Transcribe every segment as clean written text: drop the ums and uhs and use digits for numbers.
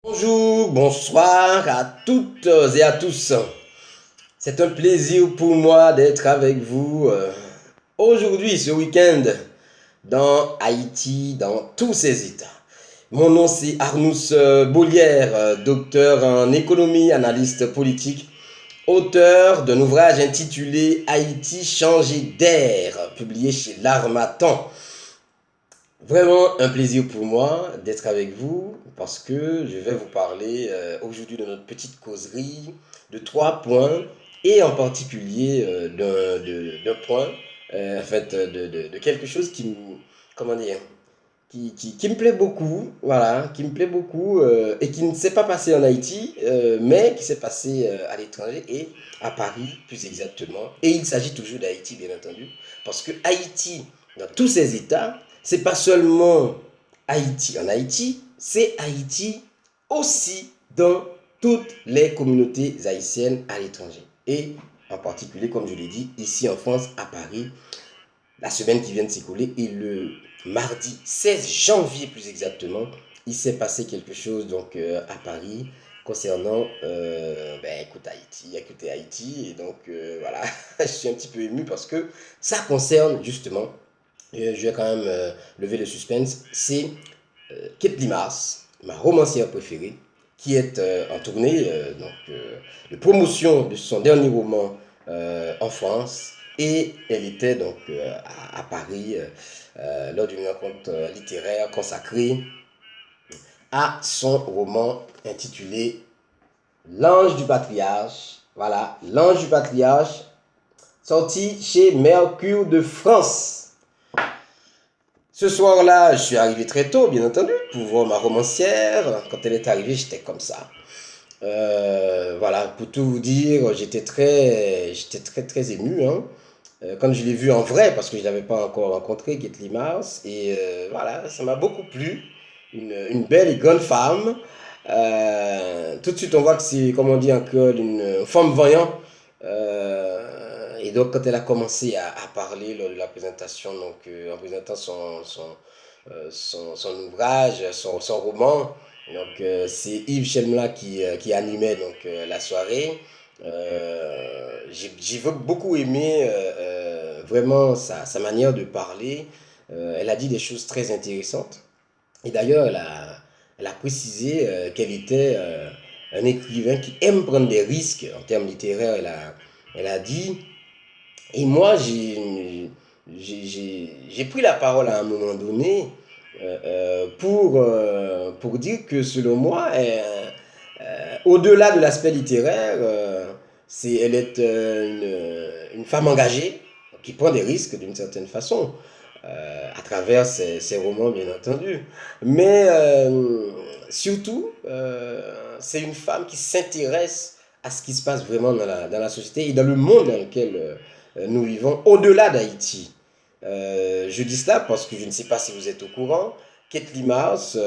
Bonjour, bonsoir à toutes et à tous. C'est un plaisir pour moi d'être avec vous aujourd'hui, ce week-end, dans Haïti, dans tous ses états. Mon nom c'est Arnous Bollière, docteur en économie, analyste politique, auteur d'un ouvrage intitulé Haïti changer d'air, publié chez l'Harmattan. Vraiment un plaisir pour moi d'être avec vous parce que je vais vous parler aujourd'hui de notre petite causerie de trois points et en particulier d'un point, en fait, de quelque chose qui me, comment dire, qui me plaît beaucoup, voilà, qui me plaît beaucoup et qui ne s'est pas passé en Haïti, mais qui s'est passé à l'étranger et à Paris plus exactement. Et il s'agit toujours d'Haïti, bien entendu, parce que Haïti, dans tous ses états, c'est pas seulement Haïti en Haïti, c'est Haïti aussi dans toutes les communautés haïtiennes à l'étranger. Et en particulier, comme je l'ai dit, ici en France, à Paris, la semaine qui vient de s'écouler et le mardi 16 janvier plus exactement, il s'est passé quelque chose donc à Paris concernant écoutez Haïti et donc voilà, je suis un petit peu ému parce que ça concerne justement, je vais quand même lever le suspense, c'est Kate Limas, ma romancière préférée, qui est en tournée de promotion de son dernier roman en France. Et elle était donc à Paris lors d'une rencontre littéraire consacrée à son roman intitulé L'Ange du Patriarche. Voilà, L'Ange du Patriarche, sorti chez Mercure de France. Ce soir-là, je suis arrivé très tôt, bien entendu, pour voir ma romancière. Quand elle est arrivée, j'étais comme ça. Voilà, pour tout vous dire, j'étais très ému, hein, quand je l'ai vue en vrai, parce que je ne l'avais pas encore rencontrée, Kate Mars. Et voilà, ça m'a beaucoup plu. Une belle et grande femme. Tout de suite, on voit que c'est, comme on dit en créole, une femme voyante. Et donc, quand elle a commencé à parler lors de la présentation, donc en présentant son ouvrage, son roman, donc c'est Yves Chelmla qui animait donc la soirée. J'ai beaucoup aimé vraiment sa manière de parler. Elle a dit des choses très intéressantes. Et d'ailleurs, elle a précisé qu'elle était un écrivain qui aime prendre des risques en termes littéraires. Elle a dit, et moi, j'ai pris la parole à un moment donné pour dire que selon moi, au-delà de l'aspect littéraire, elle est une femme engagée qui prend des risques d'une certaine façon à travers ses romans, bien entendu. Mais surtout, c'est une femme qui s'intéresse à ce qui se passe vraiment dans la société et dans le monde dans lequel nous vivons, au-delà d'Haïti. Je dis cela parce que je ne sais pas si vous êtes au courant, Kate Mars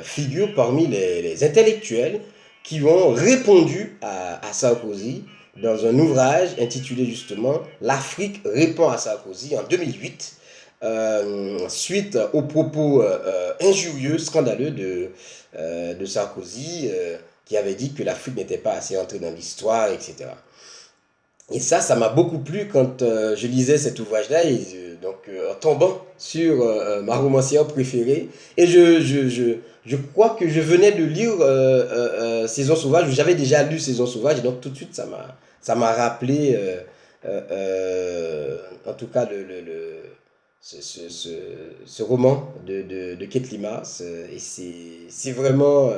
figure parmi les intellectuels qui ont répondu à Sarkozy dans un ouvrage intitulé justement L'Afrique répond à Sarkozy en 2008, suite aux propos injurieux, scandaleux de Sarkozy, qui avait dit que l'Afrique n'était pas assez entrée dans l'histoire, etc. Et ça m'a beaucoup plu quand je lisais cet ouvrage-là, et en tombant sur ma romancière préférée. Et je crois que je venais de lire Saison Sauvage, j'avais déjà lu Saison Sauvage, et donc tout de suite ça m'a rappelé, en tout cas, ce roman de Kate Limas. Et c'est vraiment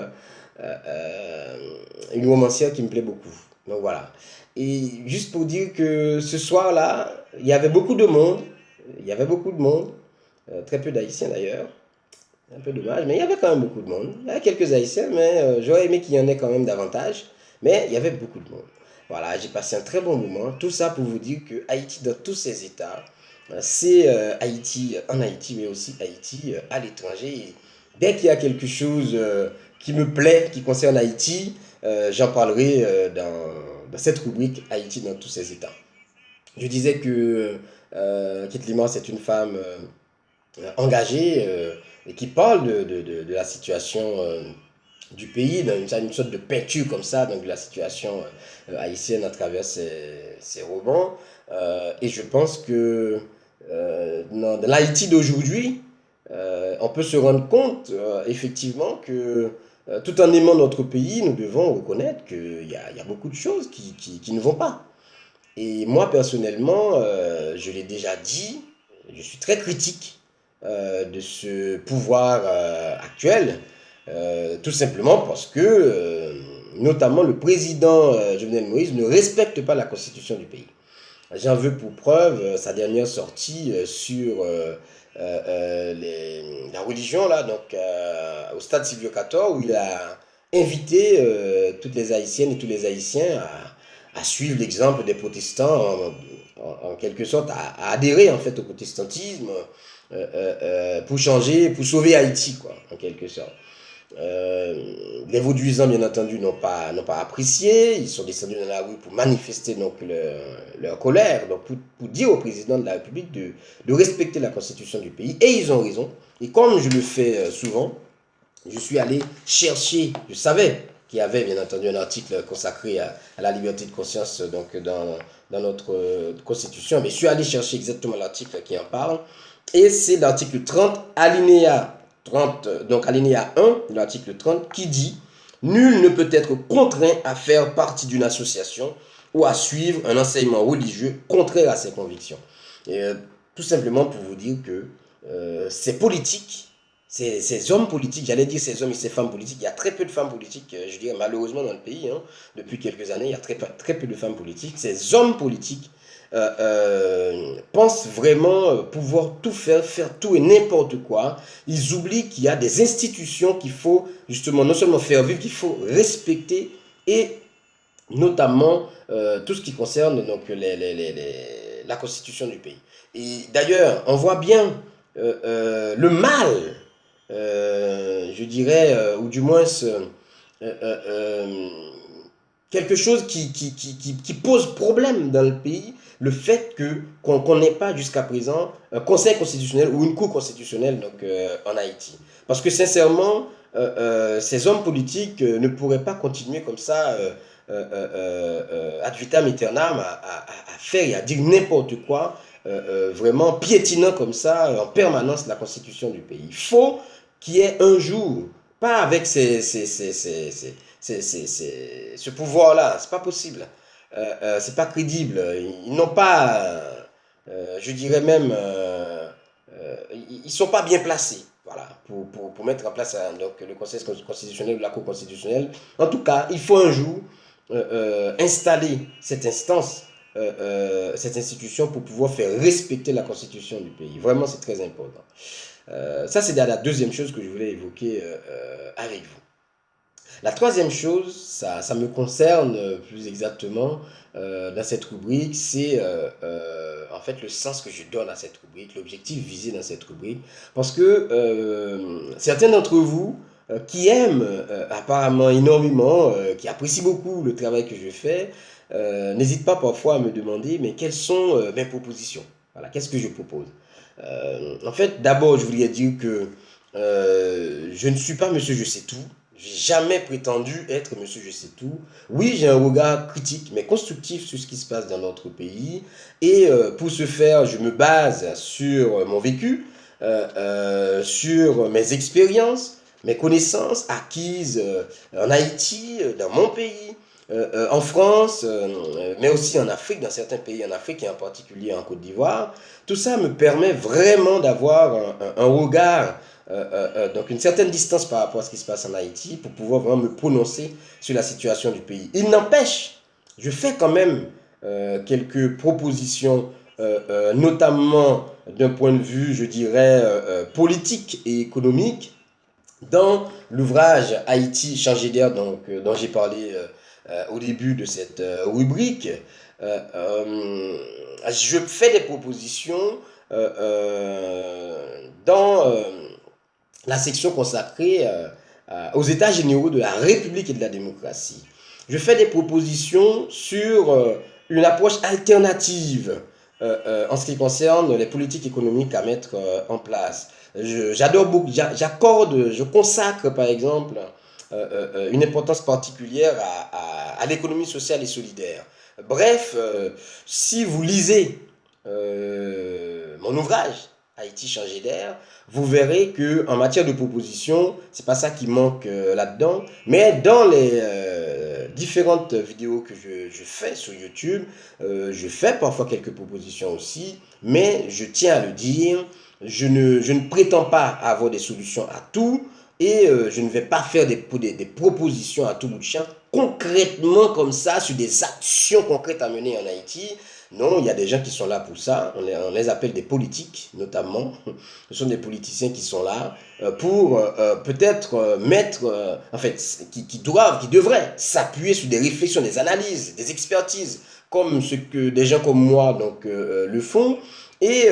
une romancière qui me plaît beaucoup. Donc voilà. Et juste pour dire que ce soir-là, il y avait beaucoup de monde. Il y avait beaucoup de monde. Très peu d'Haïtiens d'ailleurs. Un peu dommage, mais il y avait quand même beaucoup de monde. Il y avait quelques Haïtiens, mais j'aurais aimé qu'il y en ait quand même davantage. Mais il y avait beaucoup de monde. Voilà, j'ai passé un très bon moment. Tout ça pour vous dire que Haïti, dans tous ses états, c'est Haïti en Haïti, mais aussi Haïti à l'étranger. Et dès qu'il y a quelque chose qui me plaît, qui concerne Haïti, j'en parlerai dans cette rubrique Haïti dans tous ses états. Je disais que Kate Limas est une femme engagée et qui parle de la situation du pays, dans une sorte de peinture comme ça, donc de la situation haïtienne à travers ses romans. Et je pense que dans l'Haïti d'aujourd'hui, on peut se rendre compte effectivement que tout en aimant notre pays, nous devons reconnaître qu'il y a beaucoup de choses qui ne vont pas. Et moi, personnellement, je l'ai déjà dit, je suis très critique de ce pouvoir actuel, tout simplement parce que, notamment, le président Jovenel Moïse ne respecte pas la constitution du pays. J'en veux pour preuve sa dernière sortie sur la religion, là, donc, au stade Silvio Cator, où il a invité toutes les Haïtiennes et tous les Haïtiens à suivre l'exemple des protestants, en quelque sorte, à adhérer en fait au protestantisme pour changer, pour sauver Haïti, quoi, en quelque sorte. Les Vauduisans, bien entendu, n'ont pas apprécié. Ils sont descendus dans la rue pour manifester donc, leur colère, donc pour dire au président de la République de respecter la constitution du pays. Et ils ont raison. Et comme je le fais souvent, je suis allé chercher, je savais qu'il y avait bien entendu un article consacré à la liberté de conscience donc, dans notre constitution, mais je suis allé chercher exactement l'article qui en parle. Et c'est l'article 30, alinéa 30, donc alinéa 1 de l'article 30, qui dit « Nul ne peut être contraint à faire partie d'une association ou à suivre un enseignement religieux contraire à ses convictions. » Et tout simplement pour vous dire que ces politiques, ces hommes politiques, j'allais dire ces hommes et ces femmes politiques, il y a très peu de femmes politiques, je dirais malheureusement dans le pays, hein, depuis quelques années, il y a très peu de femmes politiques. Ces hommes politiques pensent vraiment pouvoir tout faire tout et n'importe quoi. Ils oublient qu'il y a des institutions qu'il faut justement non seulement faire vivre, qu'il faut respecter, et notamment tout ce qui concerne donc, la constitution du pays. Et d'ailleurs, on voit bien le mal, je dirais, ou du moins quelque chose qui pose problème dans le pays, le fait qu'on n'ait pas jusqu'à présent un conseil constitutionnel ou une cour constitutionnelle donc, en Haïti. Parce que sincèrement, ces hommes politiques ne pourraient pas continuer comme ça, ad vitam aeternam, à faire et à dire n'importe quoi, vraiment piétinant comme ça en permanence la constitution du pays. Il faut qu'il y ait un jour, pas avec ce pouvoir-là, c'est pas possible. C'est pas crédible. Ils n'ont pas, je dirais même, ils sont pas bien placés, voilà, pour mettre en place donc, le Conseil constitutionnel ou la Cour constitutionnelle. En tout cas, il faut un jour installer cette instance, cette institution pour pouvoir faire respecter la constitution du pays. Vraiment, c'est très important. Ça, c'est la deuxième chose que je voulais évoquer avec vous. La troisième chose, ça me concerne plus exactement dans cette rubrique, c'est en fait le sens que je donne à cette rubrique, l'objectif visé dans cette rubrique. Parce que certains d'entre vous qui aiment apparemment énormément, qui apprécient beaucoup le travail que je fais, n'hésitent pas parfois à me demander, mais quelles sont mes propositions? Voilà, qu'est-ce que je propose? En fait, d'abord, je voulais dire que je ne suis pas monsieur je sais tout. J'ai jamais prétendu être monsieur je sais tout. Oui, j'ai un regard critique, mais constructif sur ce qui se passe dans notre pays. Et pour ce faire, je me base sur mon vécu, sur mes expériences, mes connaissances acquises en Haïti, dans mon pays, en France, mais aussi en Afrique, dans certains pays en Afrique et en particulier en Côte d'Ivoire. Tout ça me permet vraiment d'avoir un regard, donc une certaine distance par rapport à ce qui se passe en Haïti pour pouvoir vraiment me prononcer sur la situation du pays. Il n'empêche, je fais quand même quelques propositions, notamment d'un point de vue, je dirais, politique et économique, dans l'ouvrage Haïti changer d'air dont j'ai parlé au début de cette rubrique. Je fais des propositions dans la section consacrée aux états généraux de la République et de la démocratie. Je fais des propositions sur une approche alternative en ce qui concerne les politiques économiques à mettre en place. J'adore beaucoup, je consacre par exemple une importance particulière à l'économie sociale et solidaire. Bref, si vous lisez mon ouvrage, Haïti changer d'air, vous verrez que en matière de propositions, c'est pas ça qui manque là-dedans, mais dans les différentes vidéos que je fais sur YouTube, je fais parfois quelques propositions aussi, mais je tiens à le dire, je ne prétends pas avoir des solutions à tout et je ne vais pas faire des propositions à tout bout de champ concrètement comme ça sur des actions concrètes à mener en Haïti. Non, il y a des gens qui sont là pour ça. On les appelle des politiques, notamment. Ce sont des politiciens qui sont là pour peut-être mettre, en fait, qui devraient s'appuyer sur des réflexions, des analyses, des expertises, comme ce que des gens comme moi donc, le font, et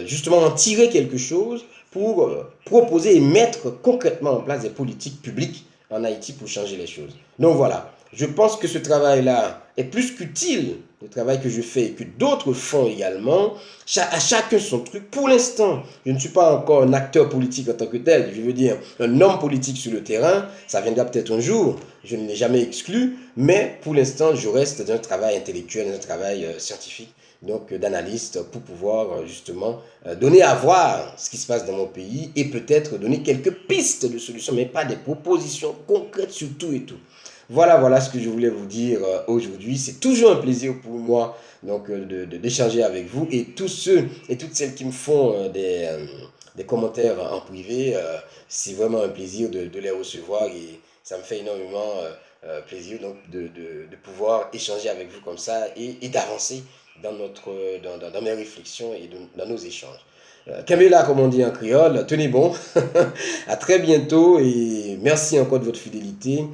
justement en tirer quelque chose pour proposer et mettre concrètement en place des politiques publiques en Haïti pour changer les choses. Donc voilà, je pense que ce travail-là est plus qu'utile, le travail que je fais et que d'autres font également, à chacun son truc. Pour l'instant, je ne suis pas encore un acteur politique en tant que tel, je veux dire un homme politique sur le terrain, ça viendra peut-être un jour, je ne l'ai jamais exclu, mais pour l'instant, je reste dans un travail intellectuel, dans un travail scientifique, donc d'analyste, pour pouvoir justement donner à voir ce qui se passe dans mon pays et peut-être donner quelques pistes de solutions, mais pas des propositions concrètes sur tout et tout. Voilà ce que je voulais vous dire aujourd'hui. C'est toujours un plaisir pour moi donc d'échanger avec vous et tous ceux et toutes celles qui me font des commentaires en privé. C'est vraiment un plaisir de les recevoir et ça me fait énormément plaisir donc de pouvoir échanger avec vous comme ça et d'avancer dans mes réflexions et dans nos échanges. Kamela, comme on dit en créole, tenez bon. À très bientôt et merci encore de votre fidélité.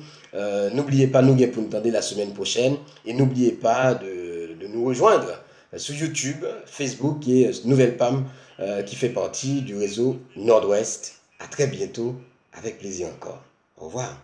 N'oubliez pas, nous pour nous attendre la semaine prochaine et n'oubliez pas de nous rejoindre sur YouTube, Facebook et Nouvelle PAM qui fait partie du réseau Nord-Ouest. À très bientôt, avec plaisir encore. Au revoir.